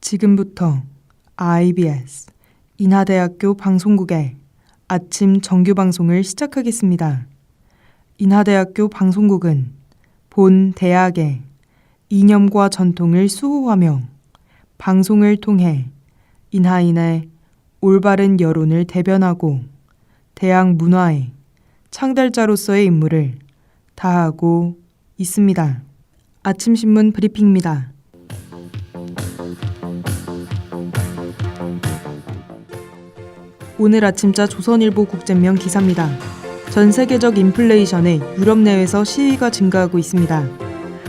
지금부터 IBS 인하대학교 방송국의 아침 정규 방송을 시작하겠습니다. 인하대학교 방송국은 본 대학의 이념과 전통을 수호하며 방송을 통해 인하인의 올바른 여론을 대변하고 대학 문화의 창달자로서의 임무를 다하고 있습니다. 아침신문 브리핑입니다. 오늘 아침자 조선일보 국제면 기사입니다. 전 세계적 인플레이션에 유럽 내에서 시위가 증가하고 있습니다.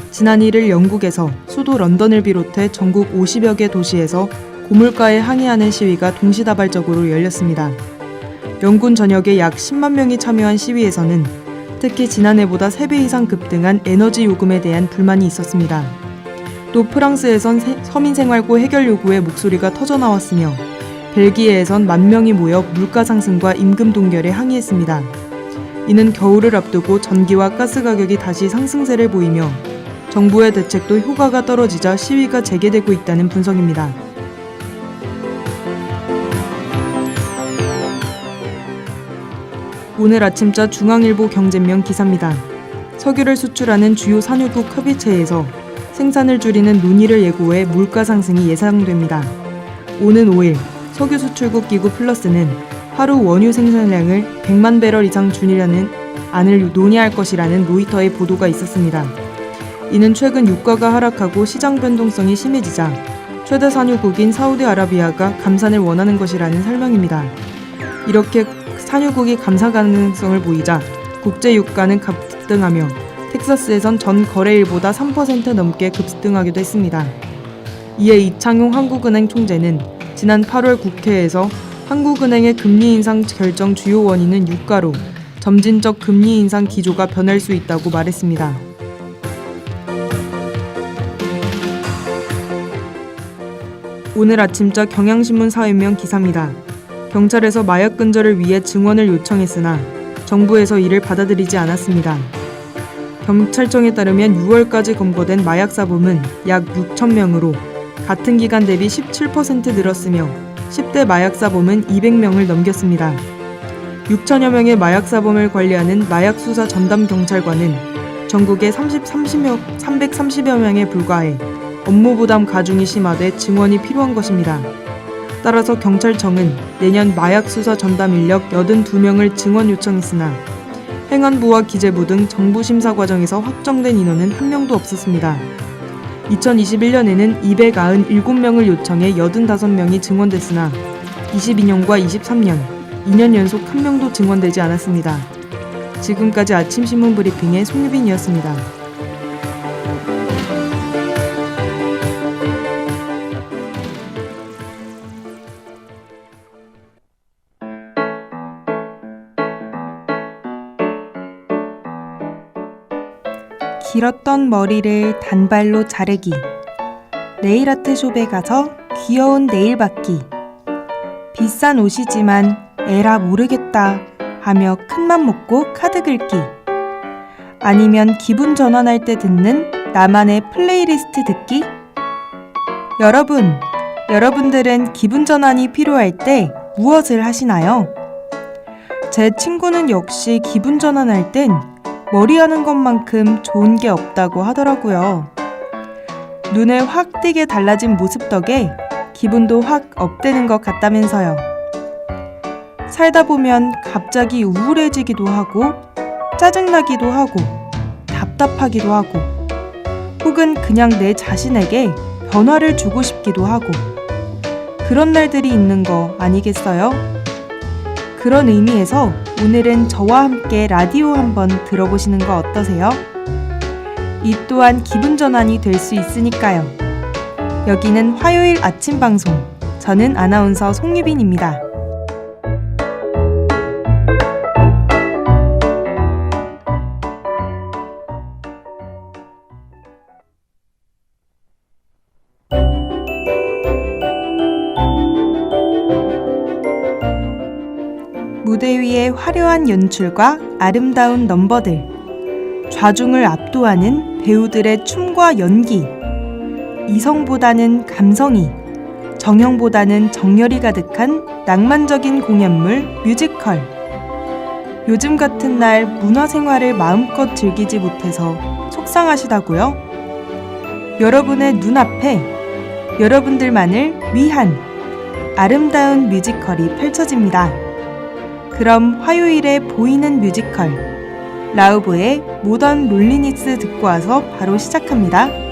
지난 1일 영국에서 수도 런던을 비롯해 전국 50여 개 도시에서 고물가에 항의하는 시위가 동시다발적으로 열렸습니다. 영군 전역에 약 10만 명이 참여한 시위에서는 특히 지난해보다 3배 이상 급등한 에너지 요금에 대한 불만이 있었습니다. 또 프랑스에선 서민생활고 해결 요구의 목소리가 터져나왔으며 벨기에에선 10,000명이 모여 물가 상승과 임금 동결에 항의했습니다. 이는 겨울을 앞두고 전기와 가스 가격이 다시 상승세를 보이며 정부의 대책도 효과가 떨어지자 시위가 재개되고 있다는 분석입니다. 오늘 아침자 중앙일보 경제면 기사입니다. 석유를 수출하는 주요 산유국 협의체에서 생산을 줄이는 논의를 예고해 물가 상승이 예상됩니다. 오는 5일 석유 수출국 기구 플러스는 하루 원유 생산량을 100만 배럴 이상 줄이려는 안을 논의할 것이라는 로이터의 보도가 있었습니다. 이는 최근 유가가 하락하고 시장 변동성이 심해지자 최대 산유국인 사우디아라비아가 감산을 원하는 것이라는 설명입니다. 이렇게 산유국이 감산 가능성을 보이자 국제 유가는 급등하며 텍사스에선 전 거래일보다 3% 넘게 급등하기도 했습니다. 이에 이창용 한국은행 총재는 지난 8월 국회에서 한국은행의 금리 인상 결정 주요 원인은 유가로 점진적 금리 인상 기조가 변할 수 있다고 말했습니다. 오늘 아침자 경향신문 사회면 기사입니다. 경찰에서 마약 근절을 위해 증언을 요청했으나 정부에서 이를 받아들이지 않았습니다. 경찰청에 따르면 6월까지 검거된 마약 사범은 약 6,000명으로 같은 기간 대비 17% 늘었으며 10대 마약 사범은 200명을 넘겼습니다. 6천여 명의 마약 사범을 관리하는 마약수사 전담 경찰관은 전국에 330여 명에 불과해 업무 부담 가중이 심화돼 증언이 필요한 것입니다. 따라서 경찰청은 내년 마약수사 전담 인력 82명을 증언 요청했으나 행안부와 기재부 등 정부 심사 과정에서 확정된 인원은 한 명도 없었습니다. 2021년에는 297명을 요청해 85명이 증언됐으나 22년과 23년, 2년 연속 한 명도 증언되지 않았습니다. 지금까지 아침신문 브리핑의 송유빈이었습니다. 길었던 머리를 단발로 자르기, 네일아트숍에 가서 귀여운 네일 받기, 비싼 옷이지만 에라 모르겠다 하며 큰맘 먹고 카드 긁기, 아니면 기분 전환할 때 듣는 나만의 플레이리스트 듣기. 여러분들은 기분 전환이 필요할 때 무엇을 하시나요? 제 친구는 역시 기분 전환할 땐 머리하는 것만큼 좋은 게 없다고 하더라고요. 눈에 확 띄게 달라진 모습 덕에 기분도 확 업되는 것 같다면서요. 살다 보면 갑자기 우울해지기도 하고 짜증나기도 하고 답답하기도 하고 혹은 그냥 내 자신에게 변화를 주고 싶기도 하고 그런 날들이 있는 거 아니겠어요? 그런 의미에서 오늘은 저와 함께 라디오 한번 들어보시는 거 어떠세요? 이 또한 기분 전환이 될 수 있으니까요. 여기는 화요일 아침 방송. 저는 아나운서 송유빈입니다. 무대 위의 화려한 연출과 아름다운 넘버들, 좌중을 압도하는 배우들의 춤과 연기, 이성보다는 감성이 정형보다는 정열이 가득한 낭만적인 공연물 뮤지컬. 요즘 같은 날 문화생활을 마음껏 즐기지 못해서 속상하시다고요? 여러분의 눈앞에 여러분들만을 위한 아름다운 뮤지컬이 펼쳐집니다. 그럼 화요일에 보이는 뮤지컬 라우브의 모던 롤리니스 듣고 와서 바로 시작합니다.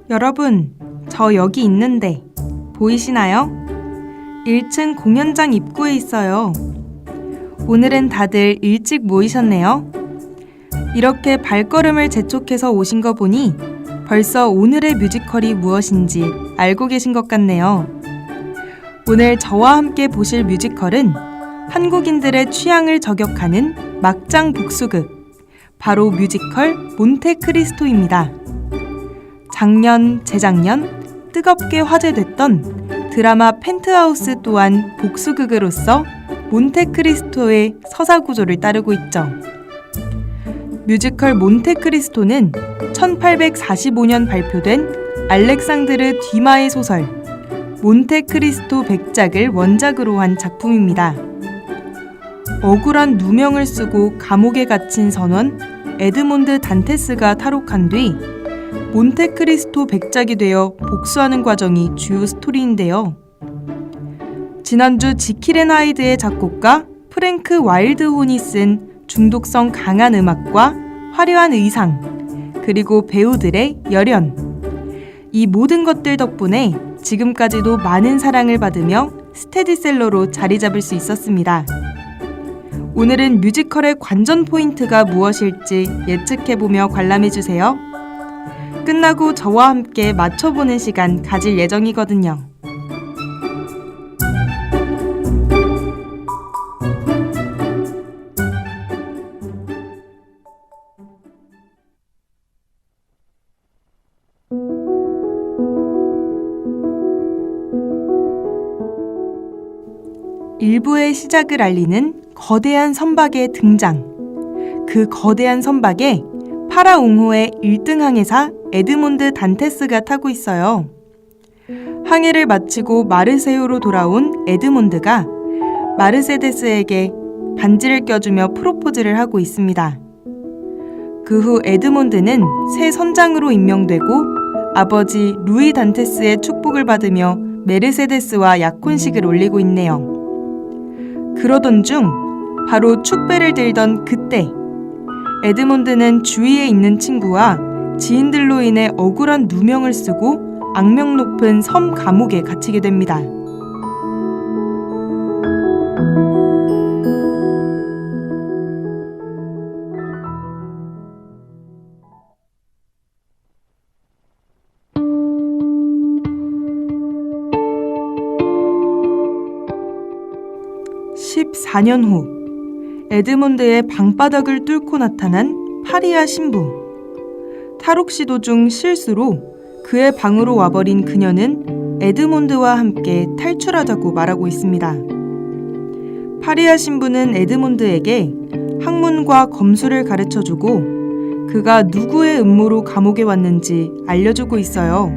여러분, 저 여기 있는데 보이시나요? 1층 공연장 입구에 있어요. 오늘은 다들 일찍 모이셨네요. 이렇게 발걸음을 재촉해서 오신 거 보니 벌써 오늘의 뮤지컬이 무엇인지 알고 계신 것 같네요. 오늘 저와 함께 보실 뮤지컬은 한국인들의 취향을 저격하는 막장 복수극, 바로 뮤지컬 몬테크리스토입니다. 작년, 재작년 뜨겁게 화제됐던 드라마 펜트하우스 또한 복수극으로서 몬테크리스토의 서사구조를 따르고 있죠. 뮤지컬 몬테크리스토는 1845년 발표된 알렉상드르 듀마의 소설 몬테크리스토 백작을 원작으로 한 작품입니다. 억울한 누명을 쓰고 감옥에 갇힌 선원 에드몬드 단테스가 탈옥한 뒤 몬테크리스토 백작이 되어 복수하는 과정이 주요 스토리인데요. 지난주 지킬 앤 하이드의 작곡가 프랭크 와일드혼이 쓴 중독성 강한 음악과 화려한 의상, 그리고 배우들의 열연. 이 모든 것들 덕분에 지금까지도 많은 사랑을 받으며 스테디셀러로 자리 잡을 수 있었습니다. 오늘은 뮤지컬의 관전 포인트가 무엇일지 예측해보며 관람해주세요. 끝나고 저와 함께 맞춰보는 시간 가질 예정이거든요. 일부의 시작을 알리는 거대한 선박의 등장. 그 거대한 선박에 파라옹호의 1등 항해사 에드몬드 단테스가 타고 있어요. 항해를 마치고 마르세유로 돌아온 에드몬드가 마르세데스에게 반지를 껴주며 프로포즈를 하고 있습니다. 그 후 에드몬드는 새 선장으로 임명되고 아버지 루이 단테스의 축복을 받으며 메르세데스와 약혼식을 올리고 있네요. 그러던 중 바로 축배를 들던 그때 에드몬드는 주위에 있는 친구와 지인들로 인해 억울한 누명을 쓰고 악명 높은 섬 감옥에 갇히게 됩니다. (14년) 후 에드몬드의 방바닥을 뚫고 나타난 파리아 신부. 탈옥 시도 중 실수로 그의 방으로 와버린 그녀는 에드몬드와 함께 탈출하자고 말하고 있습니다. 파리아 신부는 에드몬드에게 학문과 검술을 가르쳐주고 그가 누구의 음모로 감옥에 왔는지 알려주고 있어요.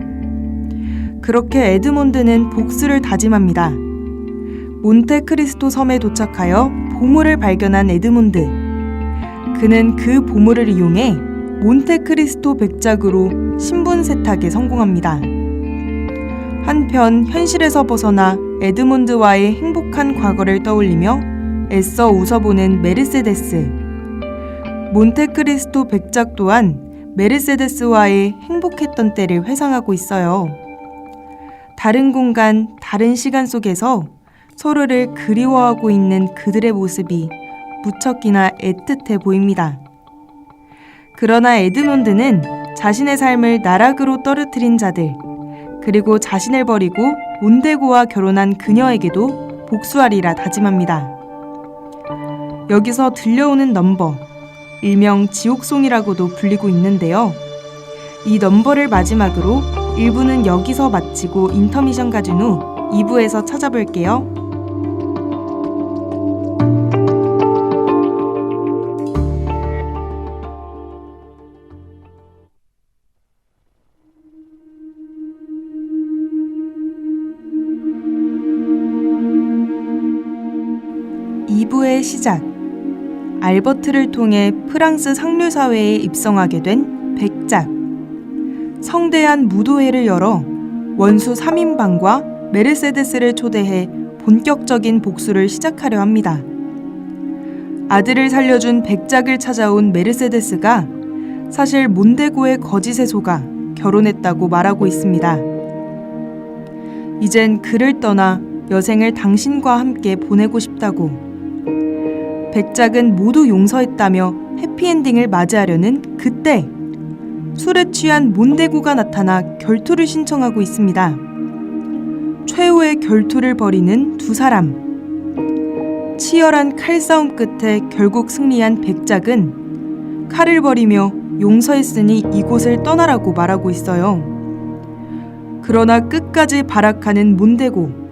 그렇게 에드몬드는 복수를 다짐합니다. 몬테크리스토 섬에 도착하여 보물을 발견한 에드몬드. 그는 그 보물을 이용해 몬테크리스토 백작으로 신분 세탁에 성공합니다. 한편 현실에서 벗어나 에드몬드와의 행복한 과거를 떠올리며 애써 웃어보는 메르세데스. 몬테크리스토 백작 또한 메르세데스와의 행복했던 때를 회상하고 있어요. 다른 공간, 다른 시간 속에서 서로를 그리워하고 있는 그들의 모습이 무척이나 애틋해 보입니다. 그러나 에드몬드는 자신의 삶을 나락으로 떨어뜨린 자들, 그리고 자신을 버리고 몬데고와 결혼한 그녀에게도 복수하리라 다짐합니다. 여기서 들려오는 넘버, 일명 지옥송이라고도 불리고 있는데요. 이 넘버를 마지막으로 1부는 여기서 마치고 인터미션 가진 후 2부에서 찾아볼게요. 의 시작. 알버트를 통해 프랑스 상류사회에 입성하게 된 백작. 성대한 무도회를 열어 원수 3인방과 메르세데스를 초대해 본격적인 복수를 시작하려 합니다. 아들을 살려준 백작을 찾아온 메르세데스가 사실 몬데고의 거짓에 속아 결혼했다고 말하고 있습니다. 이젠 그를 떠나 여생을 당신과 함께 보내고 싶다고. 백작은 모두 용서했다며 해피엔딩을 맞이하려는 그때 술에 취한 몬데고가 나타나 결투를 신청하고 있습니다. 최후의 결투를 벌이는 두 사람. 치열한 칼싸움 끝에 결국 승리한 백작은 칼을 버리며 용서했으니 이곳을 떠나라고 말하고 있어요. 그러나 끝까지 발악하는 몬데고.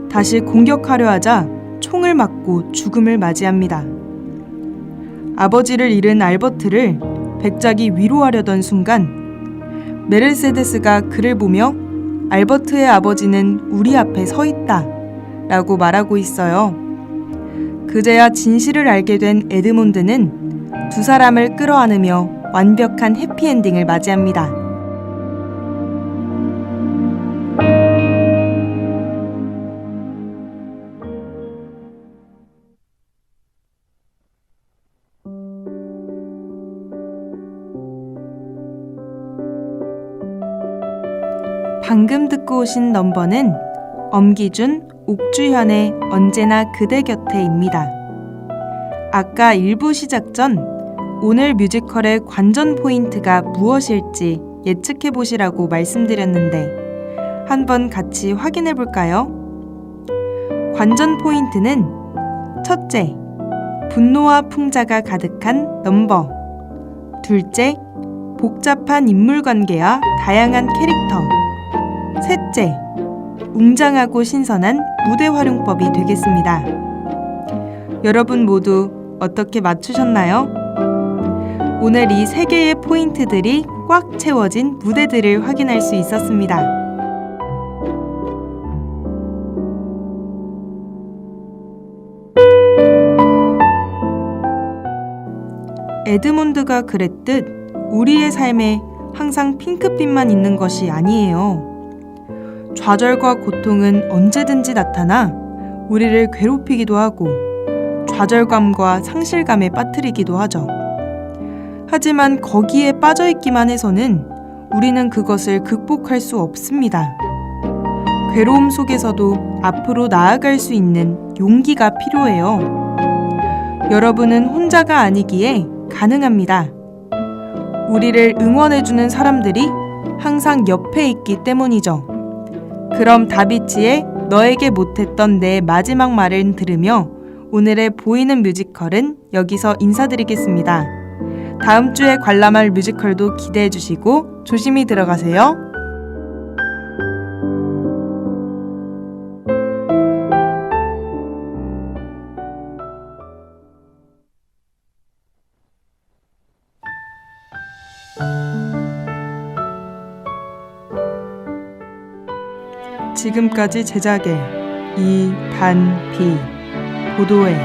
다시 공격하려 하자 총을 맞고 죽음을 맞이합니다. 아버지를 잃은 알버트를 백작이 위로하려던 순간 메르세데스가 그를 보며 알버트의 아버지는 우리 앞에 서 있다 라고 말하고 있어요. 그제야 진실을 알게 된 에드몬드는 두 사람을 끌어안으며 완벽한 해피엔딩을 맞이합니다. 방금 듣고 오신 넘버는 엄기준, 옥주현의 언제나 그대 곁에입니다. 아까 1부 시작 전 오늘 뮤지컬의 관전 포인트가 무엇일지 예측해 보시라고 말씀드렸는데 한번 같이 확인해 볼까요? 관전 포인트는 첫째, 분노와 풍자가 가득한 넘버. 둘째, 복잡한 인물관계와 다양한 캐릭터. 셋째, 웅장하고 신선한 무대 활용법이 되겠습니다. 여러분 모두 어떻게 맞추셨나요? 오늘 이 3개의 포인트들이 꽉 채워진 무대들을 확인할 수 있었습니다. 에드몬드가 그랬듯 우리의 삶에 항상 핑크빛만 있는 것이 아니에요. 좌절과 고통은 언제든지 나타나 우리를 괴롭히기도 하고 좌절감과 상실감에 빠뜨리기도 하죠. 하지만 거기에 빠져있기만 해서는 우리는 그것을 극복할 수 없습니다. 괴로움 속에서도 앞으로 나아갈 수 있는 용기가 필요해요. 여러분은 혼자가 아니기에 가능합니다. 우리를 응원해주는 사람들이 항상 옆에 있기 때문이죠. 그럼 다비치의 너에게 못했던 내 마지막 말을 들으며 오늘의 보이는 뮤지컬은 여기서 인사드리겠습니다. 다음 주에 관람할 뮤지컬도 기대해 주시고 조심히 들어가세요. 지금까지 제작의 이단비, 보도의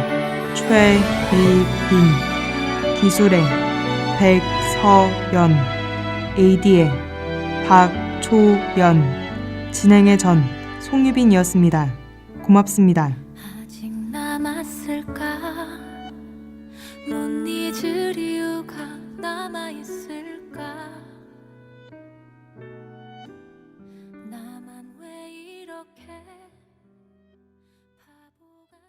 최의빈, 기술의 백서연, AD의 박초연, 진행의 전 송유빈이었습니다. 고맙습니다. 아직 남았을까? 못 잊을 이유가 남아있을까? 나만 왜 이렇게 바보같이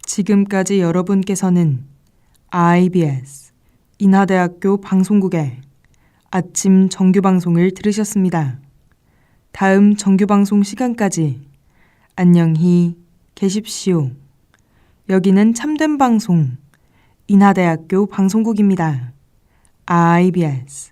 지금까지 여러분께서는 IBS 인하대학교 방송국의 아침 정규방송을 들으셨습니다. 다음 정규방송 시간까지 안녕히 계십시오. 여기는 참된 방송 인하대학교 방송국입니다. IBS